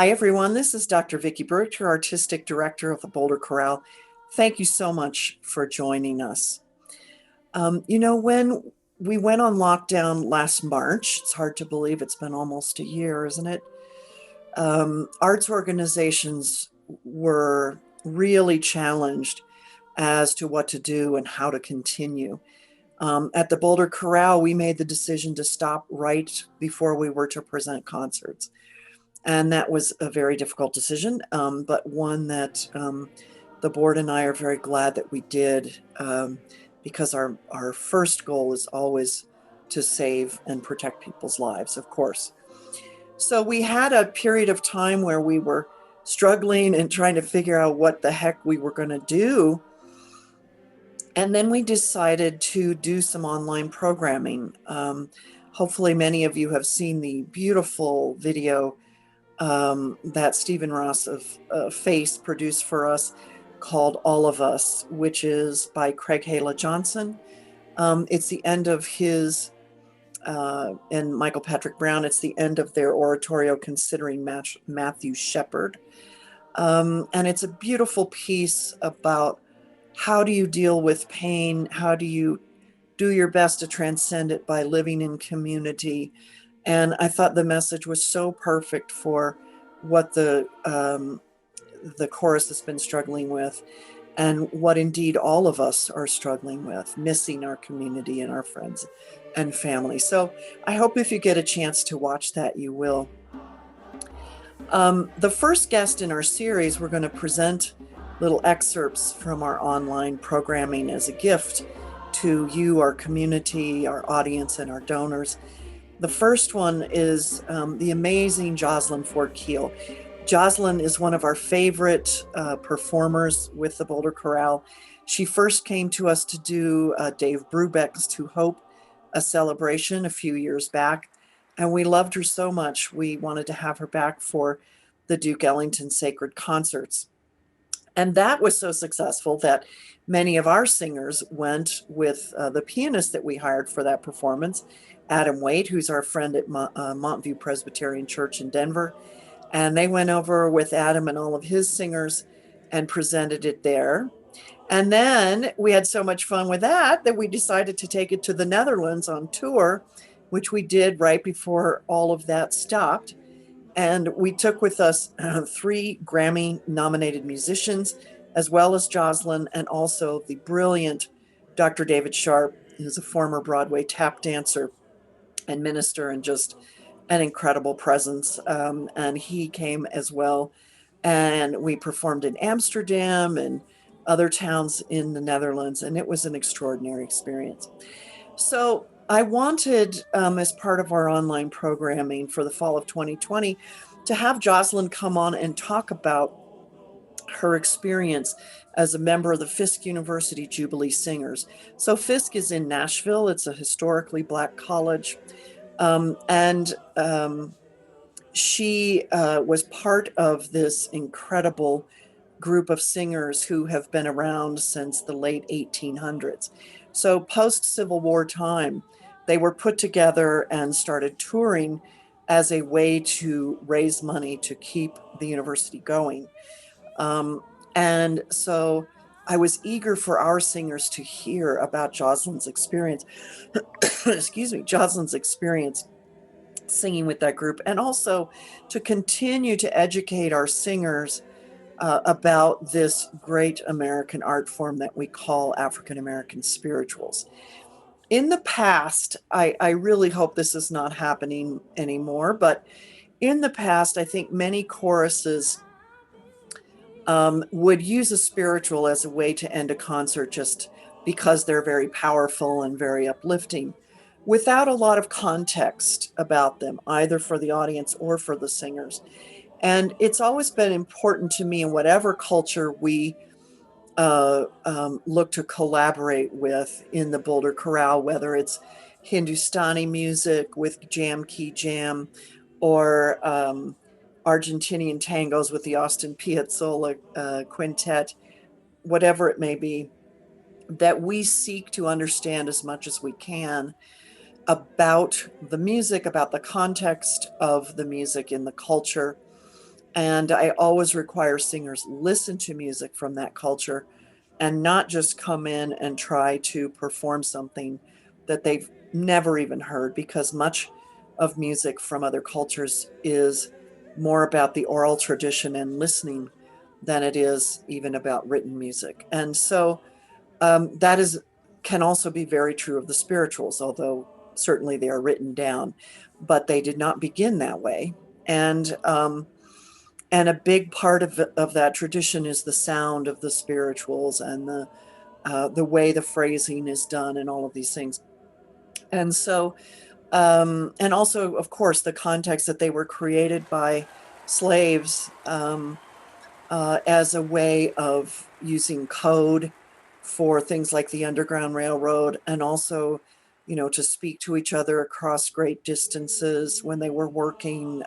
Hi, everyone. This is Dr. Vicki Burrichter, Artistic Director of the Boulder Chorale. Thank you so much for joining us. When we went on lockdown last March, it's hard to believe it's been almost a year, isn't it? Arts organizations were really challenged as to what to do and how to continue. At the Boulder Chorale, we made the decision to stop right before we were to present concerts. And that was a very difficult decision, but one that the board and I are very glad that we did, because our first goal is always to save and protect people's lives, of course. So we had a period of time where we were struggling and trying to figure out what the heck we were going to do. And then we decided to do some online programming. Hopefully many of you have seen the beautiful video that Stephen Ross of Face produced for us called All of Us, which is by Craig Hala Johnson. It's the end of his and Michael Patrick Brown. It's the end of their oratorio considering Matthew Shepard. And it's a beautiful piece about how do you deal with pain? How do you do your best to transcend it by living in community? And I thought the message was so perfect for what the chorus has been struggling with, and what indeed all of us are struggling with, missing our community and our friends and family. So I hope if you get a chance to watch that, you will. The first guest in our series, we're going to present little excerpts from our online programming as a gift to you, our community, our audience, and our donors. The first one is the amazing Joslyn Ford Keel. Joslyn is one of our favorite performers with the Boulder Chorale. She first came to us to do Dave Brubeck's To Hope, a celebration a few years back, and we loved her so much we wanted to have her back for the Duke Ellington Sacred Concerts. And that was so successful that many of our singers went with the pianist that we hired for that performance, Adam Waite, who's our friend at Montview Presbyterian Church in Denver. And they went over with Adam and all of his singers and presented it there. And then we had so much fun with that we decided to take it to the Netherlands on tour, which we did right before all of that stopped. And we took with us 3 Grammy-nominated musicians, as well as Joslyn, and also the brilliant Dr. David Sharp, who's a former Broadway tap dancer and minister and just an incredible presence. And he came as well. And we performed in Amsterdam and other towns in the Netherlands, and it was an extraordinary experience. So I wanted, as part of our online programming for the fall of 2020, to have Joslyn come on and talk about her experience as a member of the Fisk University Jubilee Singers. So Fisk is in Nashville. It's a historically Black college. She was part of this incredible group of singers who have been around since the late 1800s. So post-Civil War time, they were put together and started touring as a way to raise money to keep the university going. And so I was eager for our singers to hear about Joslyn's experience, Joslyn's experience singing with that group, and also to continue to educate our singers about this great American art form that we call African American spirituals. In the past, I really hope this is not happening anymore, but in the past, I think many choruses would use a spiritual as a way to end a concert just because they're very powerful and very uplifting, without a lot of context about them, either for the audience or for the singers. And it's always been important to me in whatever culture we look to collaborate with in the Boulder Chorale, whether it's Hindustani music with Jam Key Jam, or Argentinian tangos with the Austin Piazzolla Quintet, whatever it may be, that we seek to understand as much as we can about the music, about the context of the music in the culture, And I always require singers listen to music from that culture and not just come in and try to perform something that they've never even heard, because much of music from other cultures is more about the oral tradition and listening than it is even about written music. And so that is can also be very true of the spirituals, although certainly they are written down, but they did not begin that way. And a big part of that tradition is the sound of the spirituals and the way the phrasing is done and all of these things. And so, and also, of course, the context that they were created by slaves as a way of using code for things like the Underground Railroad, and also, to speak to each other across great distances when they were working.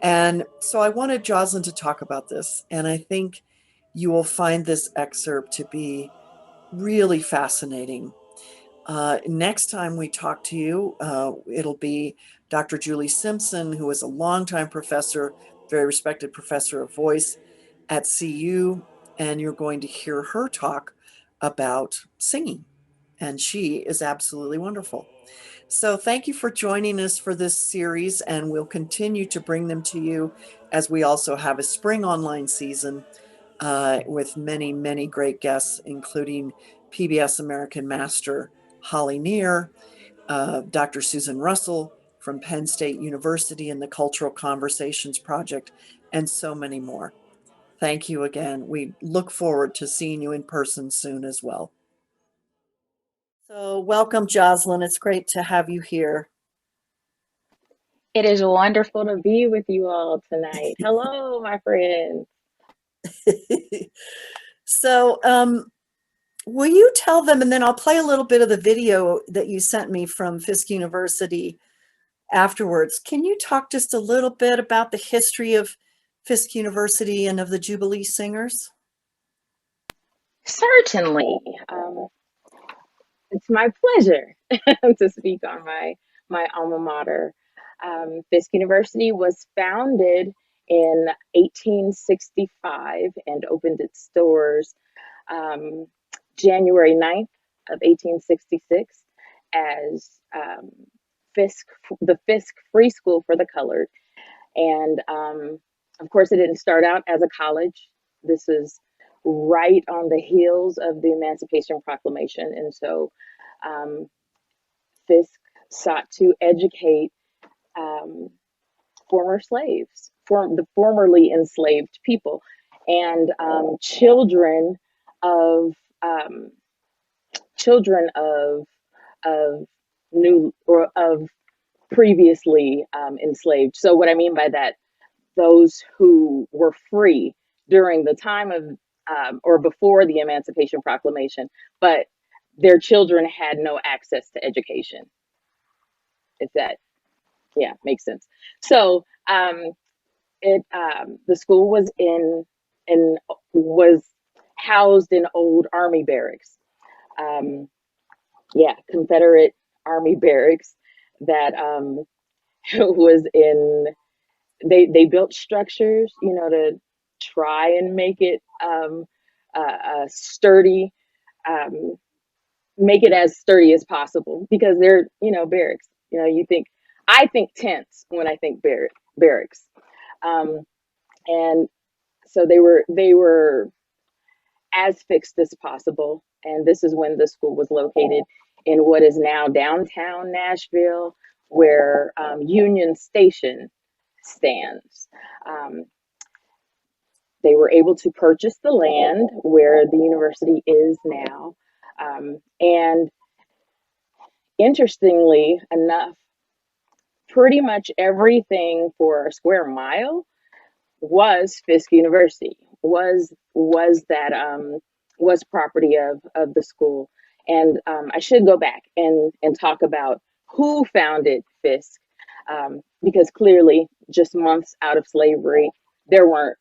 And so I wanted Joslyn to talk about this, and I think you will find this excerpt to be really fascinating. Next time we talk to you, it'll be Dr. Julie Simpson, who is a longtime professor, very respected professor of voice at CU, and you're going to hear her talk about singing, and she is absolutely wonderful. So thank you for joining us for this series, and we'll continue to bring them to you as we also have a spring online season with many, many great guests, including PBS American Master Holly Near, Dr. Susan Russell from Penn State University and the Cultural Conversations Project, and so many more. Thank you again. We look forward to seeing you in person soon as well. So welcome, Joslyn. It's great to have you here. It is wonderful to be with you all tonight. Hello, my friends. So, will you tell them, and then I'll play a little bit of the video that you sent me from Fisk University afterwards. Can you talk just a little bit about the history of Fisk University and of the Jubilee Singers? Certainly. It's my pleasure to speak on my alma mater. Fisk University was founded in 1865 and opened its doors um, January 9th of 1866 as Fisk, the Fisk Free School for the Colored. And of course, it didn't start out as a college. This is right on the heels of the Emancipation Proclamation. And so um, Fisk sought to educate um, former slaves, the formerly enslaved people, and um, children of new or of previously enslaved. So what I mean by that, those who were free during the time of or before the Emancipation Proclamation, but their children had no access to education. If that, yeah, makes sense. So it the school in was housed in old army barracks. Um, yeah, Confederate army barracks that was in they built structures, to try and make it sturdy, um, make it as sturdy as possible because they're barracks. I think tents when I think barracks, um, and so they were as fixed as possible. And this is when the school was located in what is now downtown Nashville, where Union Station stands. Um, they were able to purchase the land where the university is now. And interestingly enough, pretty much everything for a square mile was Fisk University, was property of the school. And I should go back and talk about who founded Fisk, because clearly, just months out of slavery, there weren't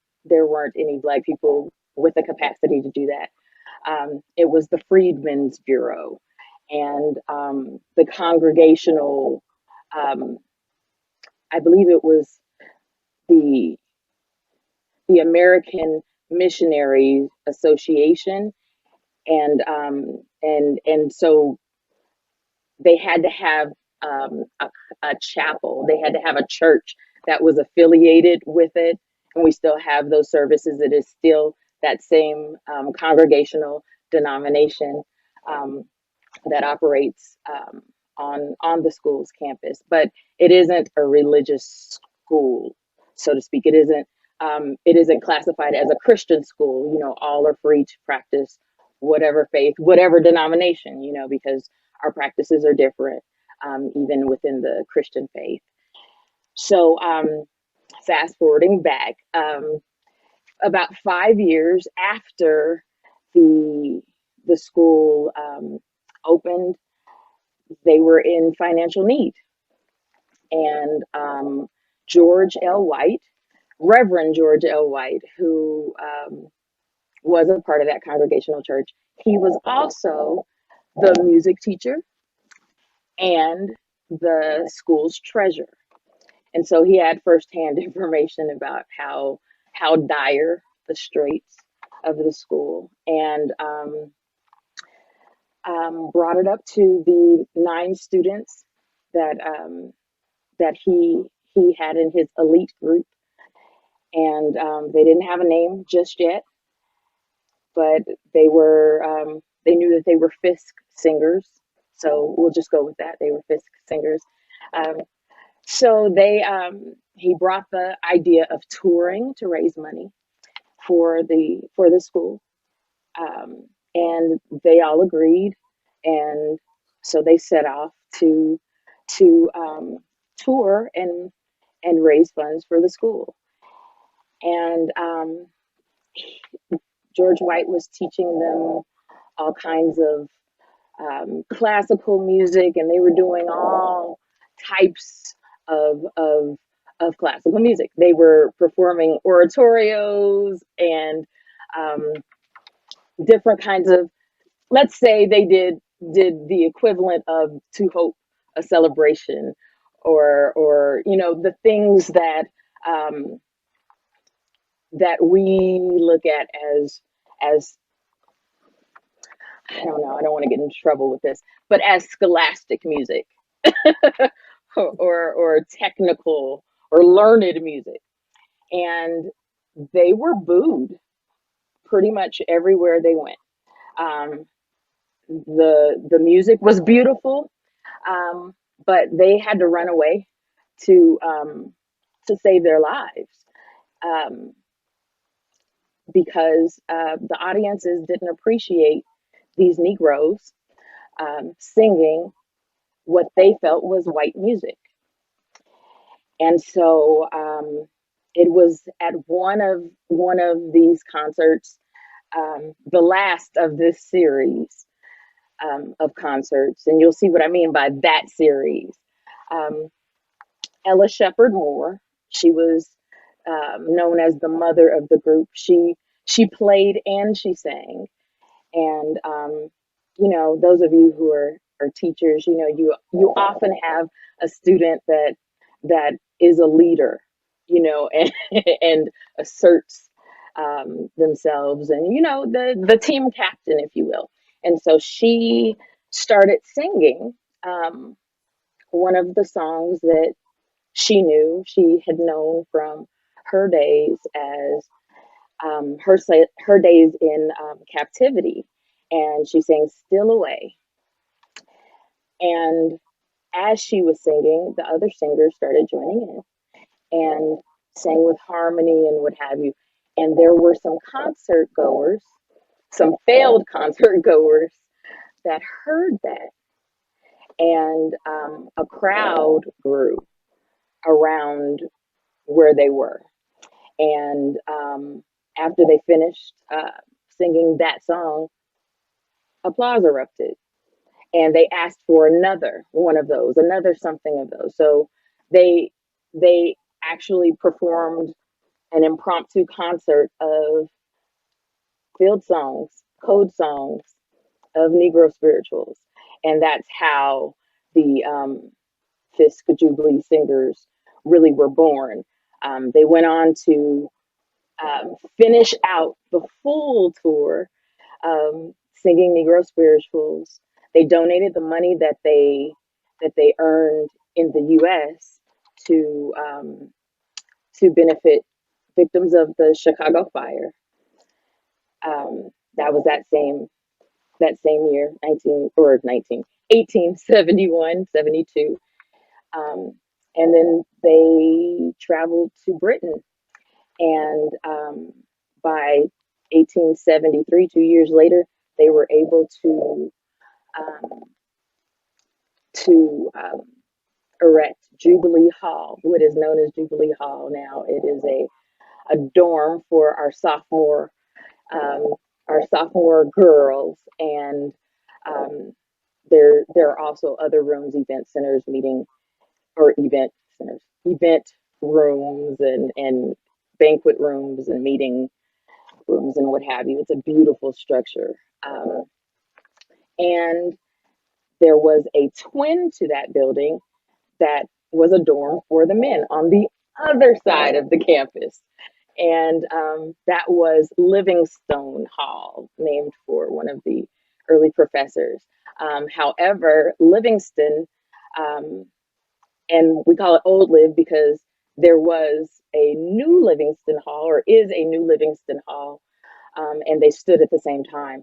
any Black people with the capacity to do that. It was the Freedmen's Bureau and the Congregational. I believe it was the the American Missionary Association, and so they had to have a chapel. They had to have a church that was affiliated with it, and we still have those services. It is still that same congregational denomination that operates on the school's campus, but it isn't a religious school, so to speak. It isn't classified as a Christian school. All are free to practice whatever faith, whatever denomination. Because our practices are different, even within the Christian faith. So, fast forwarding back, about 5 years after the school opened, they were in financial need, and George L. White, Reverend George L. White, who was a part of that congregational church, he was also the music teacher and the school's treasurer. And so he had firsthand information about how dire the straits of the school, and brought it up to the 9 students that he had in his elite group, and they didn't have a name just yet, but they knew that they were Fisk Singers, so we'll just go with that. They were Fisk Singers. So he brought the idea of touring to raise money for the school, and they all agreed, and so they set off to tour and raise funds for the school. And George White was teaching them all kinds of classical music, and they were doing all types of classical music. They were performing oratorios and different kinds of, let's say they did the equivalent of To Hope, a Celebration, or the things that that we look at as I don't know, I don't want to get into trouble with this, but as scholastic music, or technical or learned music. And they were booed pretty much everywhere they went. Um, the music was beautiful, but they had to run away to save their lives, um, because the audiences didn't appreciate these Negroes singing what they felt was white music. And so it was at one of these concerts, the last of this series of concerts, and you'll see what I mean by that series. Um, Ella Shepherd Moore, she was known as the mother of the group. She played and she sang, and those of you who are teachers, you often have a student that is a leader, and and asserts themselves, and the team captain, if you will. And so she started singing one of the songs that she had known from her days as her days in captivity, and she sang "Still Away." And as she was singing, the other singers started joining in and sang with harmony and what have you. And there were some concert goers, some failed concert goers, that heard that, and a crowd grew around where they were. And after they finished singing that song, applause erupted, and they asked for another one of those, another something of those. So they actually performed an impromptu concert of field songs, code songs of Negro spirituals, and that's how the Fisk Jubilee Singers really were born. They went on to finish out the full tour, singing Negro spirituals. They donated the money that they earned in the U.S. To benefit victims of the Chicago fire. That was that same year, 1871, 72. And then they traveled to Britain, and by 1873, 2 years later, they were able um, to erect Jubilee Hall, what is known as Jubilee Hall now. It is a dorm for um, our sophomore girls, and um, there are also other rooms, event centers, meeting or event centers, event rooms, and banquet rooms and meeting rooms and what have you. It's a beautiful structure. And there was a twin to that building that was a dorm for the men on the other side of the campus. And that was Livingstone Hall, named for one of the early professors. However, Livingston, um, and we call it Old Liv because there was a new Livingston Hall, or is a new Livingston Hall, and they stood at the same time.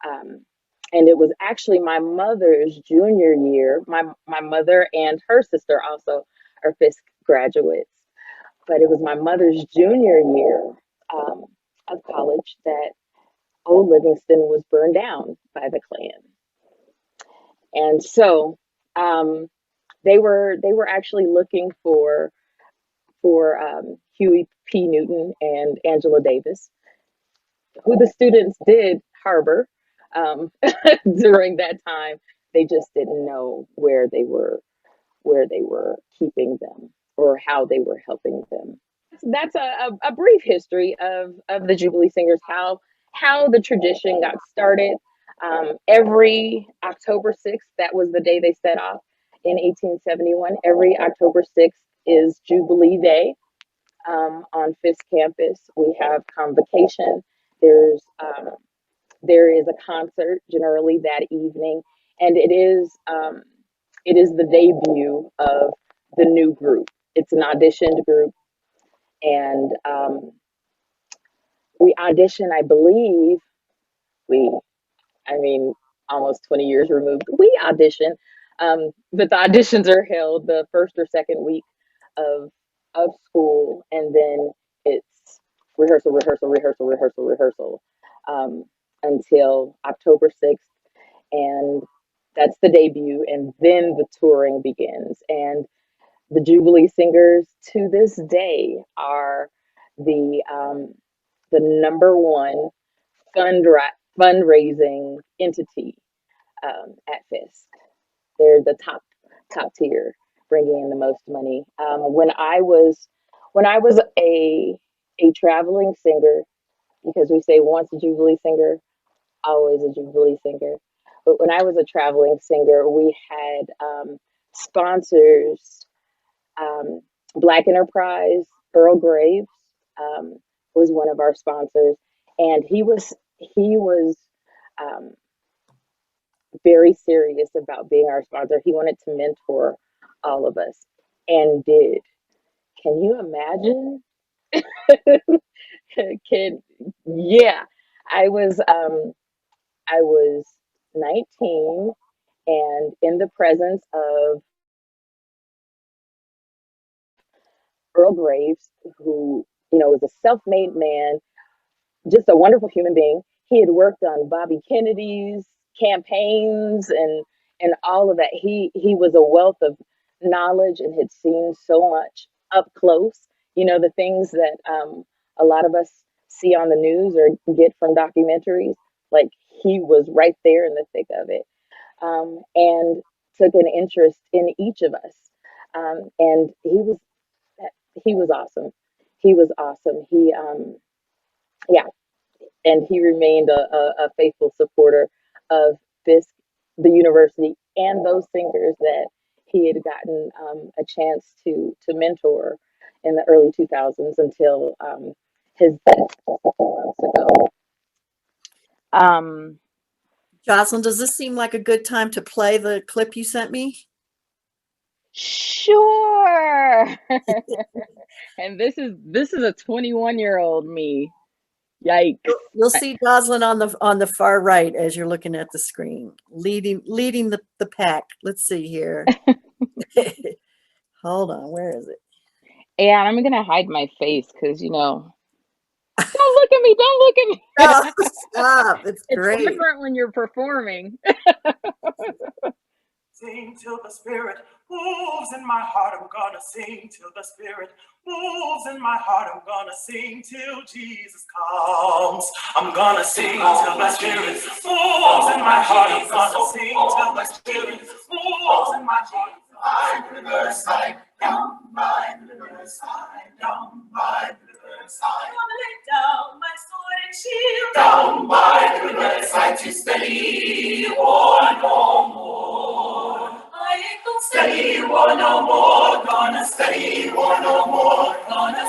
Um, and it was actually my mother's junior year. My mother and her sister also are Fisk graduates, but it was my mother's junior year um, of college that old Livingston was burned down by the Klan. And so they were actually looking for Huey P. Newton and Angela Davis, who the students did harbor um, during that time. They just didn't know where they were keeping them or how they were helping them. That's a brief history of the Jubilee Singers, how the tradition got started. Every October 6th, that was the day they set off in 1871. Every October 6th is Jubilee Day on Fisk campus. We have convocation. There's there is a concert generally that evening, and it is the debut of the new group. It's an auditioned group, and we audition. I believe we, I mean, almost 20 years removed. We audition, but the auditions are held the first or second week of school, and then it's rehearsal, rehearsal, rehearsal, rehearsal, rehearsal um, until October 6th, and that's the debut, and then the touring begins. And the Jubilee Singers to this day are the um, the number one fundraising entity at Fisk. They're the top tier, bringing in the most money. When I was a traveling singer, because we say once a Jubilee singer, always a Jubilee singer. But when I was a traveling singer, we had sponsors. Um, Black Enterprise, Earl Graves um, was one of our sponsors, and he was um, very serious about being our sponsor. He wanted to mentor all of us, and did. Can you imagine? Kid, yeah, I was um, I was 19 and in the presence of Earl Graves, who was a self-made man, just a wonderful human being. He had worked on Bobby Kennedy's campaigns and all of that. He was a wealth of knowledge and had seen so much up close. The things that a lot of us see on the news or get from documentaries. Like, he was right there in the thick of it, and took an interest in each of us. And he was awesome. He was awesome. Yeah, and he remained a faithful supporter of Fisk, the university, and those singers that he had gotten a chance to mentor in the early 2000s until his death a couple months ago. Joslyn, does this seem like a good time to play the clip you sent me? Sure. And this is a 21-year-old me. Yikes. You'll see Joslyn on the far right as you're looking at the screen, leading the pack. Let's see here. Hold on, where is it? And I'm gonna hide my face because don't look at me, don't look at me. Oh, stop. It's It's great. different when you're performing. Sing till the Spirit moves in my heart. I'm gonna sing till the Spirit moves in my heart. I'm gonna sing till Jesus comes. I'm gonna sing till the Spirit moves in my heart. I'm gonna sing till the Spirit moves in my heart. By the riverside, down by the riverside, down by the riverside. I'm gonna lay down my sword and shield. Down by the riverside to steady war no more. I ain't gonna steady war no more. Gonna steady war no more. Gonna